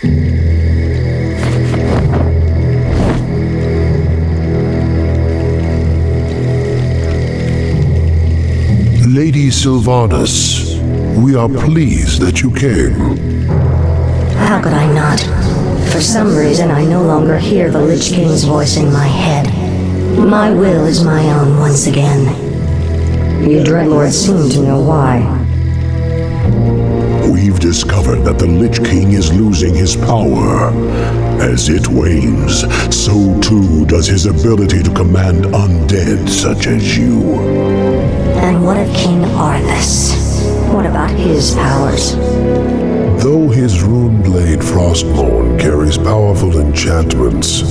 Lady Sylvanas, we are pleased that you came. How could I not? For some reason, I no longer hear the Lich King's voice in my head. My will is my own once again. You Dreadlords seem to know why. We've discovered that the Lich King is losing his power. As it wanes, so too does his ability to command undead such as you. And what of King Arthas? What about his powers? Though his rune blade Frostmourne carries powerful enchantments,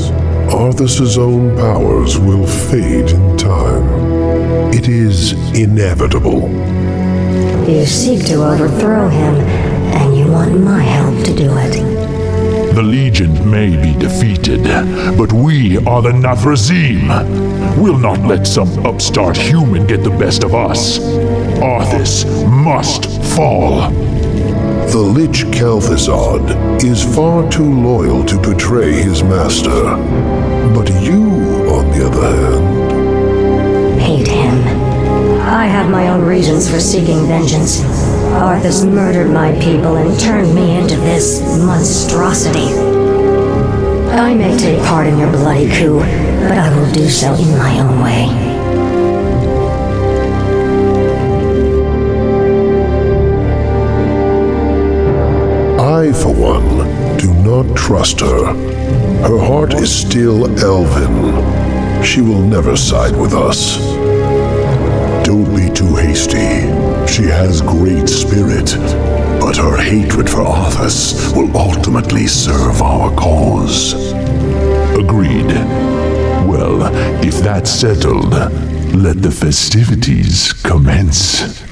Arthas's own powers will fade in time. It is inevitable. You seek to overthrow him, and you want my help to do it. The Legion may be defeated, but we are the Nathrazim. We'll not let some upstart human get the best of us. Arthas must fall. The Lich Kel'Thuzad is far too loyal to betray his master. But you, on the other hand... Hate him. I have my own reasons for seeking vengeance. Arthas murdered my people and turned me into this monstrosity. I may take part in your bloody coup, but I will do so in my own way. I, for one, do not trust her. Her heart is still elven. She will never side with us. Don't be too hasty. She has great spirit, but her hatred for Arthas will ultimately serve our cause. Agreed. Well, if that's settled, let the festivities commence.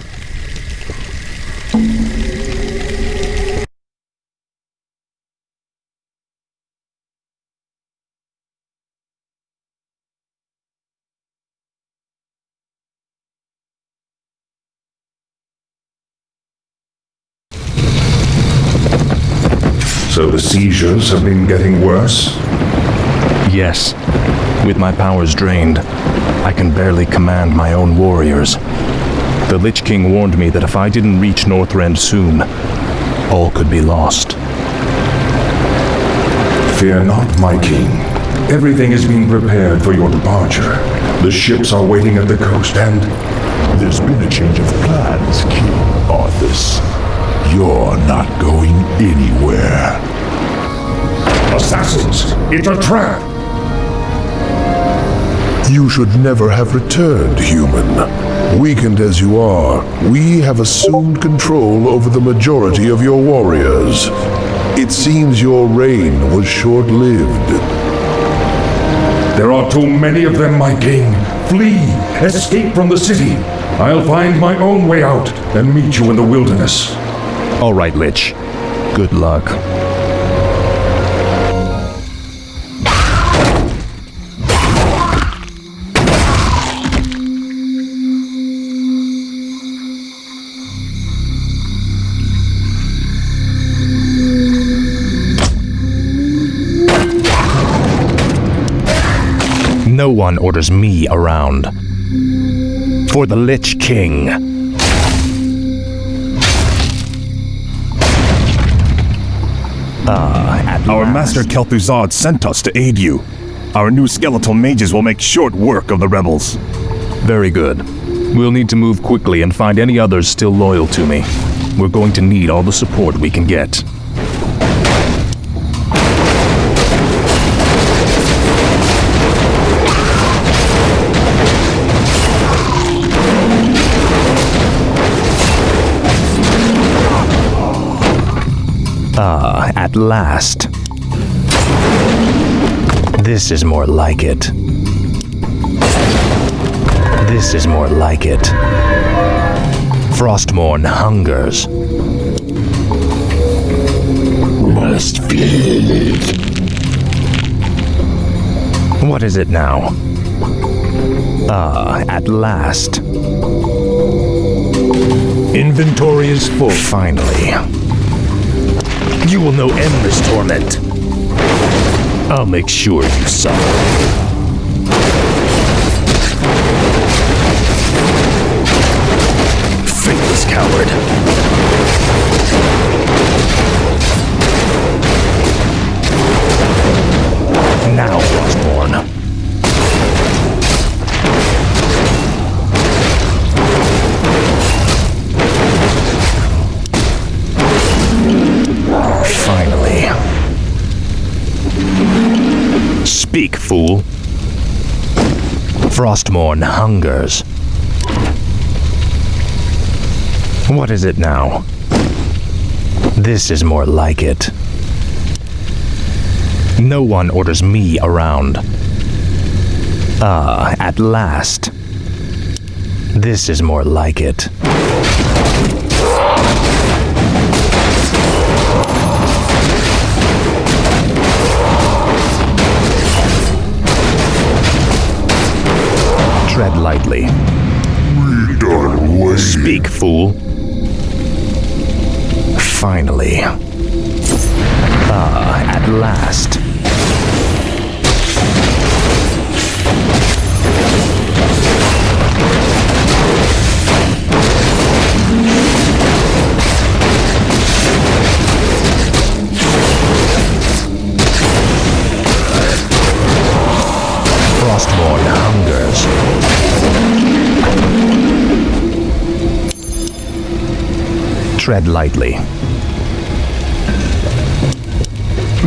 So the seizures have been getting worse? Yes. With my powers drained, I can barely command my own warriors. The Lich King warned me that if I didn't reach Northrend soon, all could be lost. Fear not, my king. Everything is being prepared for your departure. The ships are waiting at the coast, and there's been a change of plans, King Arthas. You're not going anywhere. Assassins! It's a trap! You should never have returned, human. Weakened as you are, we have assumed control over the majority of your warriors. It seems your reign was short-lived. There are too many of them, my king. Flee! Escape from the city! I'll find my own way out and meet you in the wilderness. All right, Lich. Good luck. No one orders me around. For the Lich King. Our Master Kel'Thuzad sent us to aid you. Our new skeletal mages will make short work of the rebels. Very good. We'll need to move quickly and find any others still loyal to me. We're going to need all the support we can get. At last. This is more like it. This is more like it. Frostmourne hungers. Must feed. What is it now? At last. Inventory is full. Finally. You will know endless torment. I'll make sure you suffer. Faithless coward. Now, Frostborn. Finally. Speak, fool. Frostmourne hungers. What is it now? This is more like it. No one orders me around. Ah, at last. This is more like it. Tread lightly. We done way. Speak, fool. Finally. Ah, at last. Frostborn hungers. Tread lightly.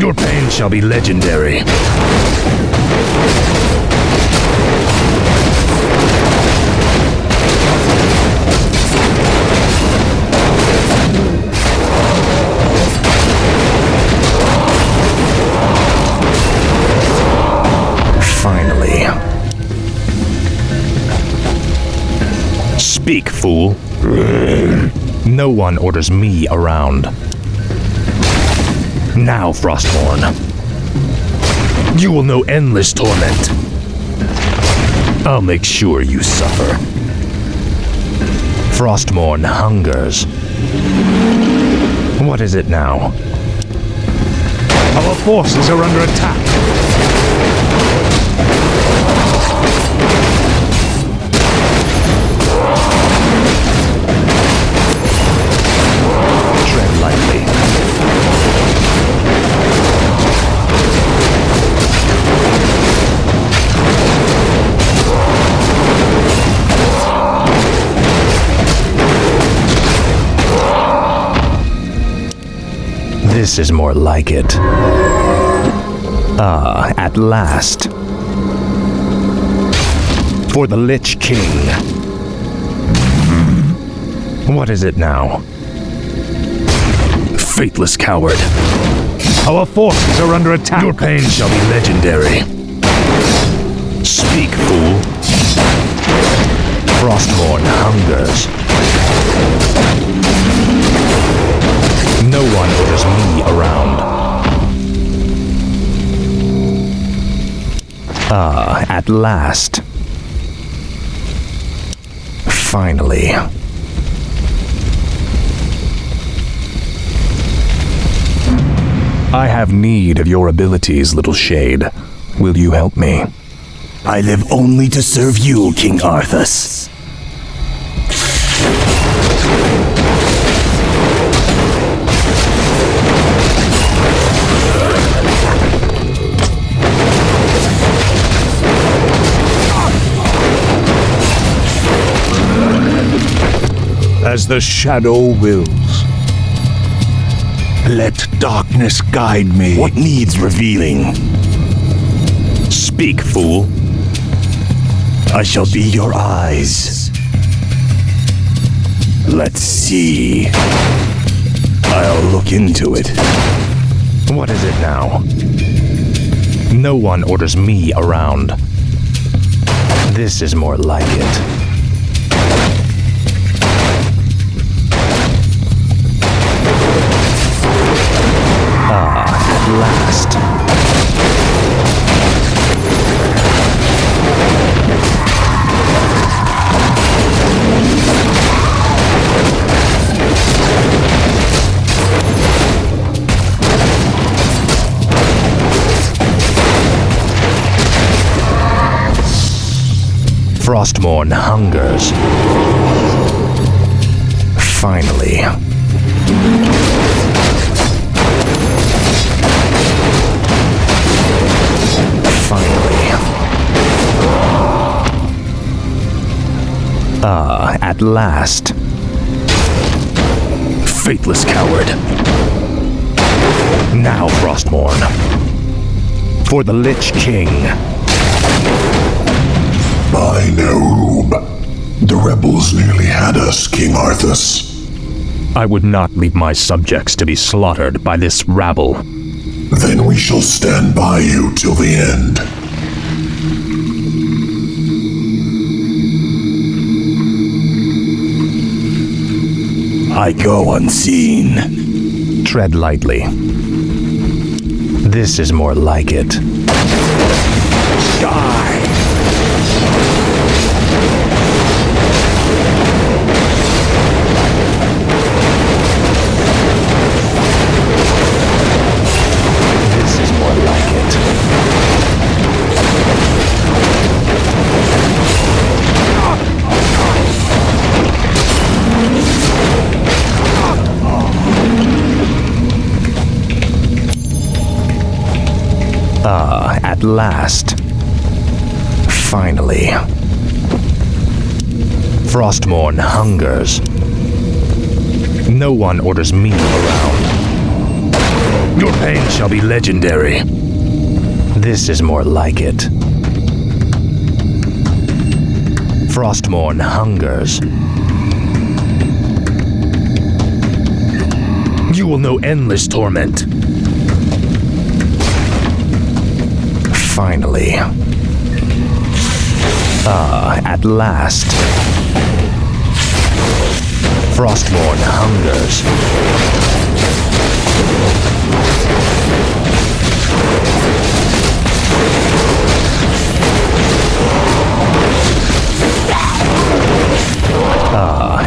Your pain shall be legendary. Finally. Speak, fool. No one orders me around. Now, Frostborn. You will know endless torment. I'll make sure you suffer. Frostmourne hungers. What is it now? Our forces are under attack. Tread lightly. This is more like it. Ah, at last. For the Lich King. What is it now? Faithless coward. Our forces are under attack. Your pain shall be legendary. Speak, fool. Frostborn hungers. No one orders me around. Ah, at last. Finally. I have need of your abilities, little shade. Will you help me? I live only to serve you, King Arthas. As the shadow wills. Let darkness guide me. What needs revealing? Speak, fool. I shall be your eyes. Let's see. I'll look into it. What is it now? No one orders me around. This is more like it. At last. Frostmourne hungers. Finally. At last. Faithless coward. Now, Frostmourne. For the Lich King. By Nerub. The rebels nearly had us, King Arthas. I would not leave my subjects to be slaughtered by this rabble. Then we shall stand by you till the end. I go unseen. Tread lightly. This is more like it. Die! This is more like it. At last. Finally. Frostmourne hungers. No one orders me around. Your pain shall be legendary. This is more like it. Frostmourne hungers. You will know endless torment. Finally. At last. Frostmourne hungers.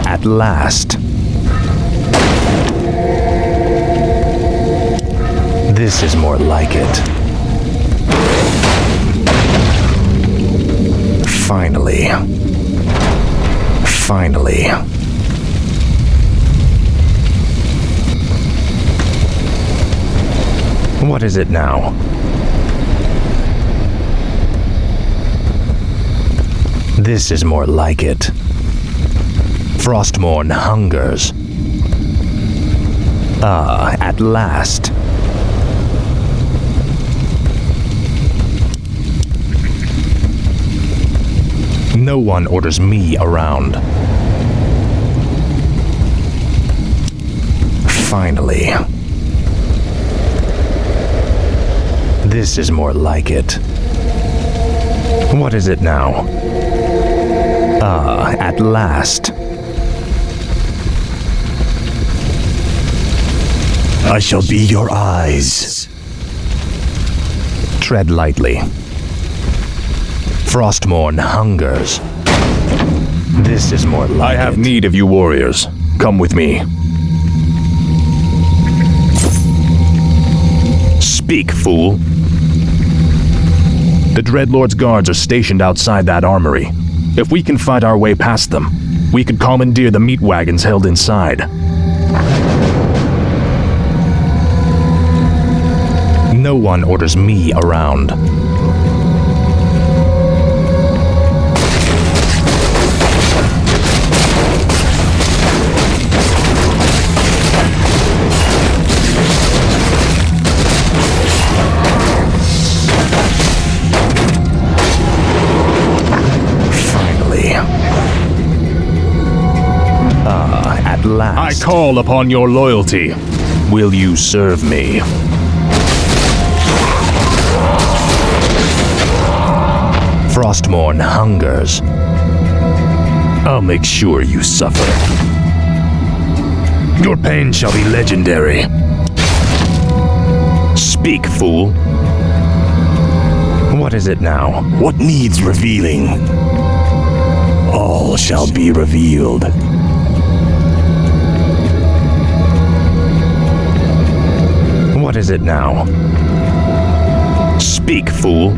At last. This is more like it. Finally. Finally. What is it now? This is more like it. Frostmourne hungers. At last. No one orders me around. Finally. This is more like it. What is it now? At last. I shall be your eyes. Tread lightly. Frostmourne hungers. This is more like I have it. need of you warriors. Come with me. Speak, fool. The Dreadlord's guards are stationed outside that armory. If we can fight our way past them, we could commandeer the meat wagons held inside. No one orders me around. At last. I call upon your loyalty. Will you serve me? Frostmourne hungers. I'll make sure you suffer. Your pain shall be legendary. Speak, fool. What is it now? What needs revealing? All shall be revealed. What is it now? Speak, fool.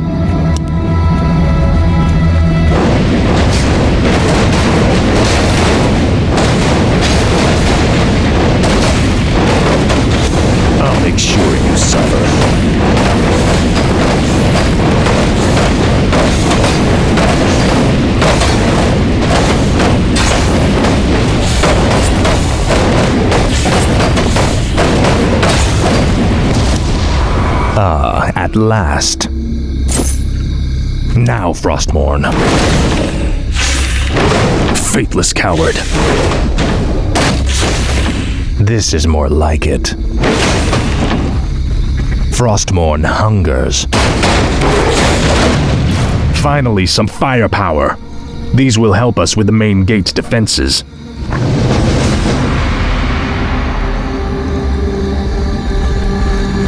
at last. Now, Frostmourne. Faithless coward. This is more like it. Frostmourne hungers. Finally, some firepower. These will help us with the main gate's defenses.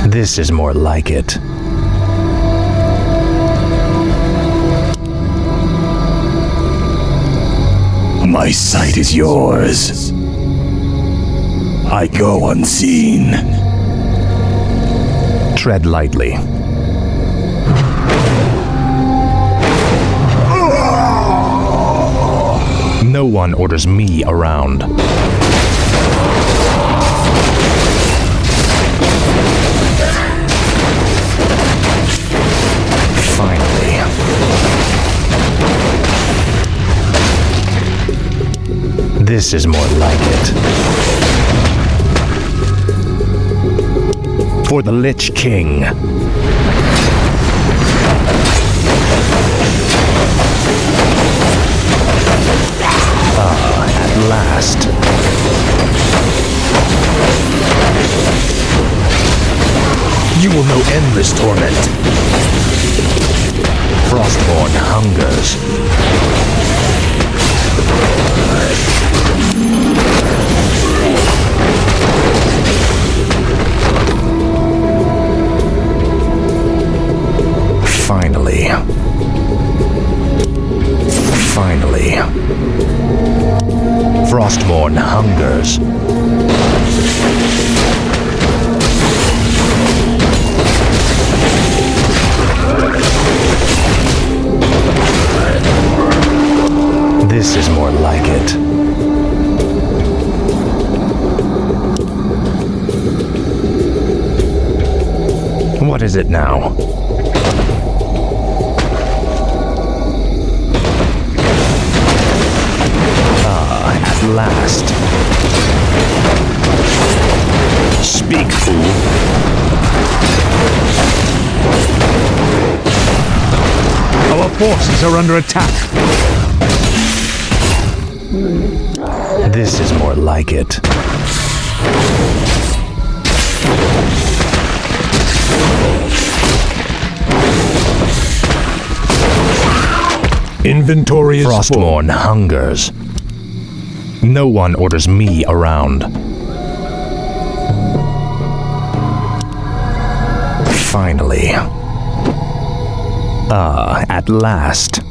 This is more like it. My sight is yours. I go unseen. Tread lightly. No one orders me around. Finally. This is more like it. For the Lich King. At last. You will know endless torment. Frostmourne hungers. Finally. Finally. Frostmourne hungers. This is more like it. What is it now? At last. Speak, fool. Our forces are under attack. This is more like it. Inventory is Frostmourne hungers. No one orders me around. Finally. At last.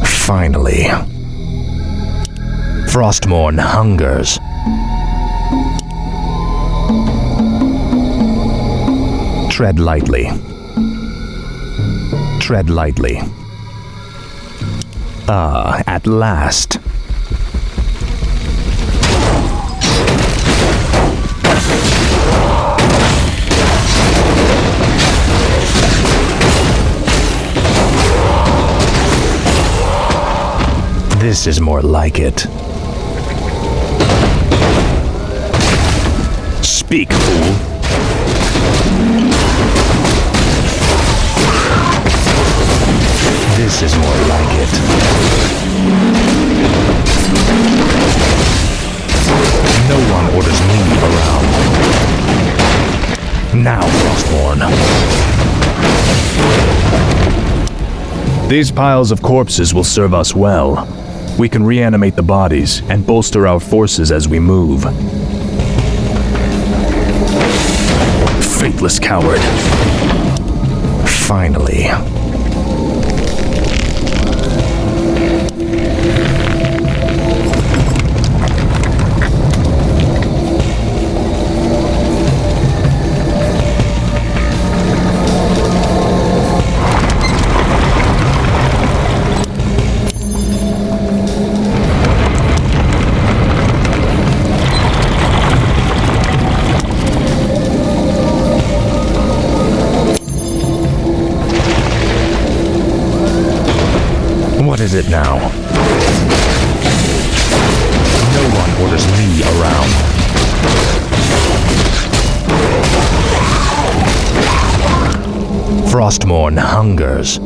Finally. Frostmourne hungers. Tread lightly. Tread lightly. At last. This is more like it. Speak, fool. This is more like it. No one orders me around. Now, Frostmourne. These piles of corpses will serve us well. We can reanimate the bodies and bolster our forces as we move. Faithless coward. Finally. What is it now? No one orders me around. Frostmourne hungers.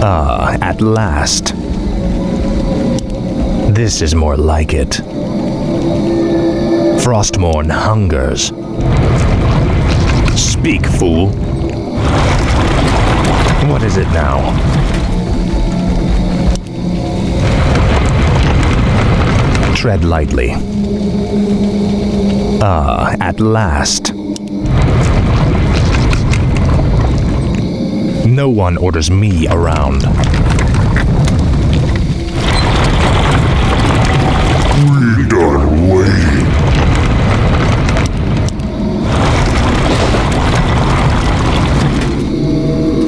Ah, at last. This is more like it. Frostmourne hungers. Speak, fool. What is it now? Tread lightly. Ah, at last. No one orders me around. We done waiting.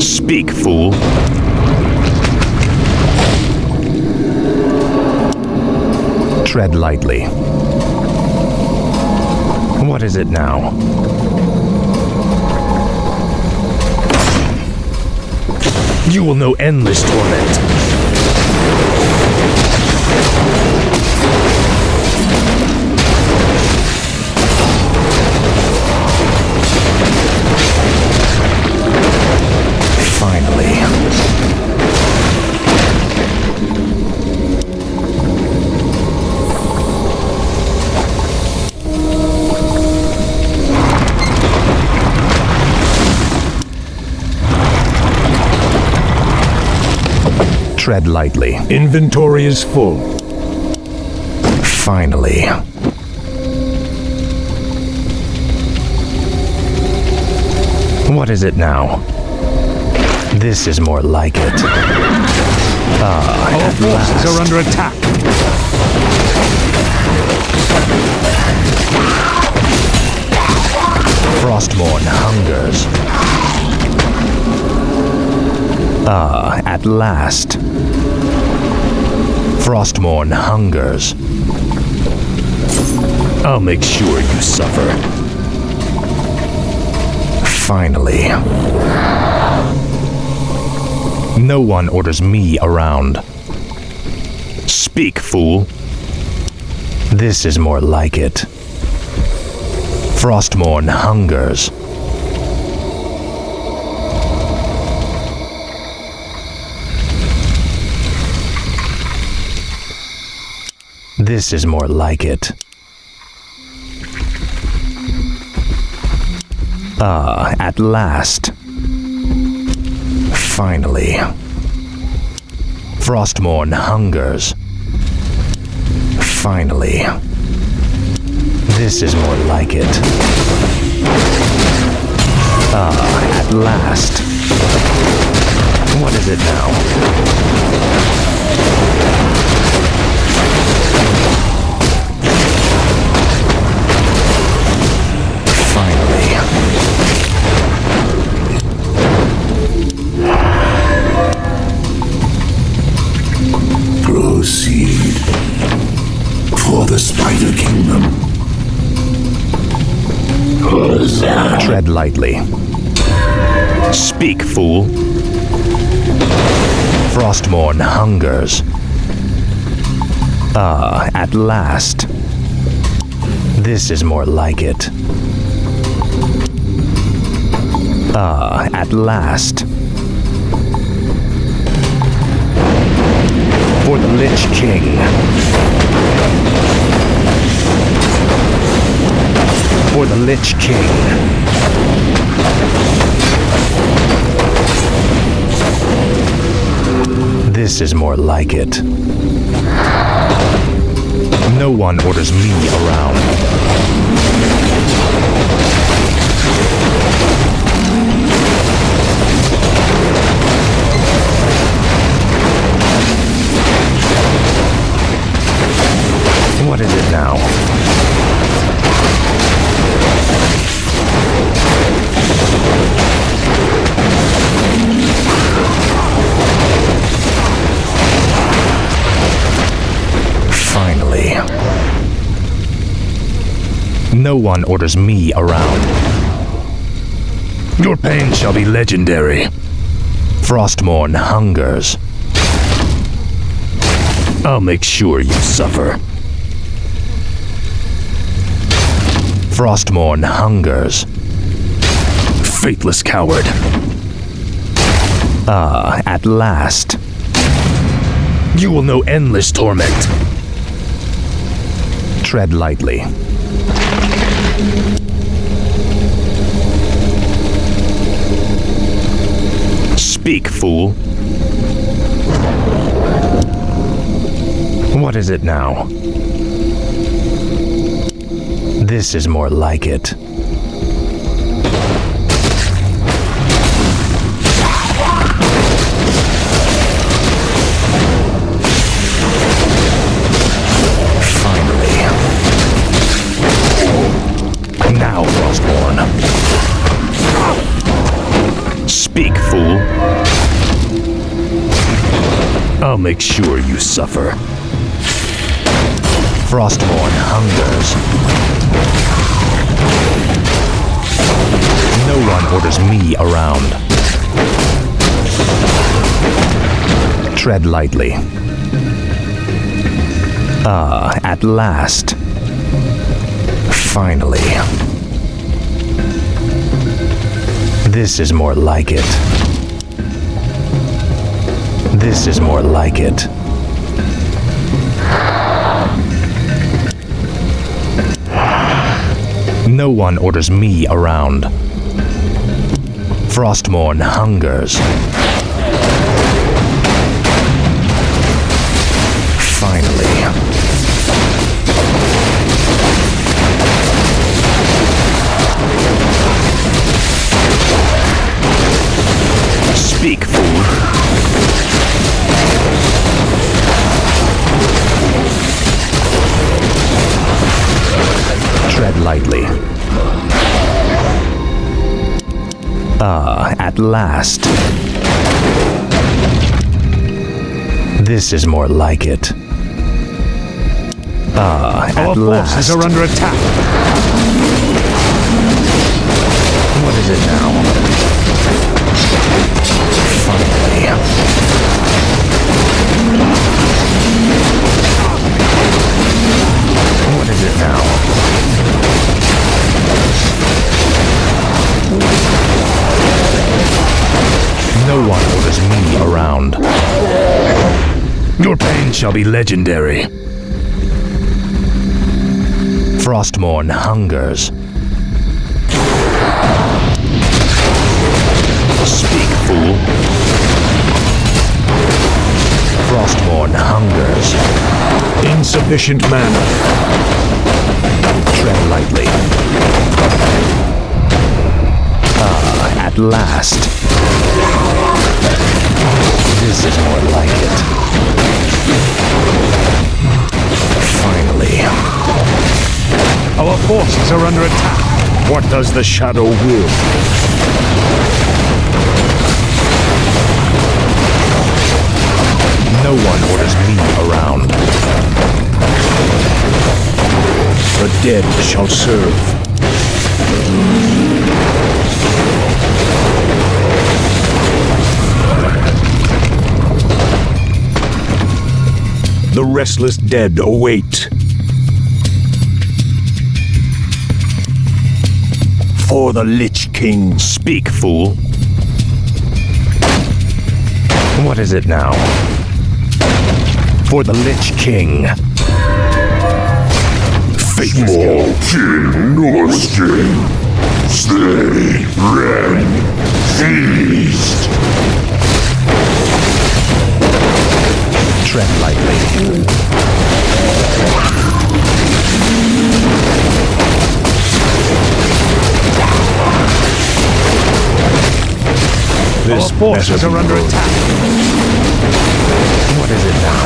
Speak, fool. Tread lightly. What is it now? You will know endless torment. Finally. Tread lightly. Inventory is full. Finally. What is it now? This is more like it. Ah, All forces are under attack. Frostmourne hungers. Ah, at last. Frostmourne hungers. I'll make sure you suffer. Finally. No one orders me around. Speak, fool. This is more like it. Frostmourne hungers. This is more like it. Ah, at last. Finally. Frostmourne hungers. Finally. This is more like it. Ah, at last. What is it now? Finally. Proceed for the Spider Kingdom. Tread lightly. Speak, fool. Frostmourne hungers. Ah, at last. This is more like it. Ah, at last. For the Lich King. For the Lich King. This is more like it. No one orders me around. What is it now? Finally. No one orders me around. Your pain shall be legendary. Frostmourne hungers. I'll make sure you suffer. Frostmourne hungers. Faithless coward. Ah, at last. You will know endless torment. Tread lightly. Speak, fool. What is it now? This is more like it. Finally. Now, Frostborn. Speak, fool. I'll make sure you suffer. Frostborn hungers. No one orders me around. Tread lightly. Ah, at last. Finally. This is more like it. This is more like it. No one orders me around. Frostmourne hungers. Finally. Speak, fool. Tread lightly. Ah, at last. This is more like it. Ah, at last. Our forces are under attack. What is it now? Finally. What is it now? No one orders me around. Your pain shall be legendary. Frostmourne hungers. Speak, fool. Frostmourne hungers. Insufficient mana. Tread lightly. Ah, at last. This is more like it. Finally. Our forces are under attack. What does the shadow will? No one orders me around. The dead shall serve. The restless dead await. For the Lich King. Speak, fool. What is it now? For the Lich King. Small king, Norskin. Stay, Ren. Feast. Tread lightly. Our forces are under attack. What is it now?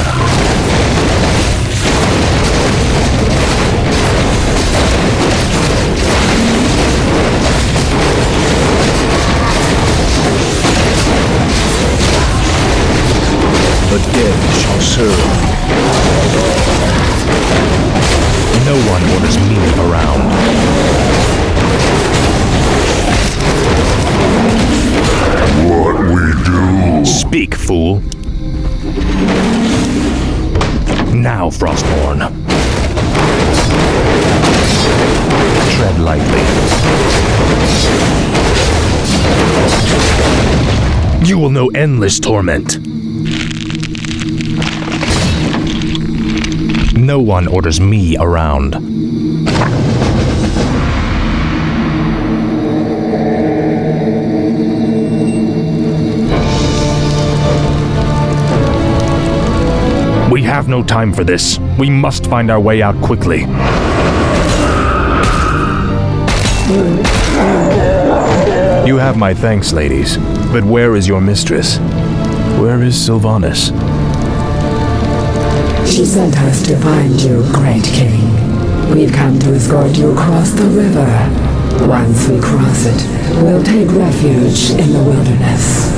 The dead shall serve. No one orders me around. What we do? Speak, fool. Now, Frostborn. Tread lightly. You will know endless torment. No one orders me around. We have no time for this. We must find our way out quickly. You have my thanks, ladies. But where is your mistress? Where is Sylvanas? She sent us to find you, Great King. We've come to escort you across the river. Once we cross it, we'll take refuge in the wilderness.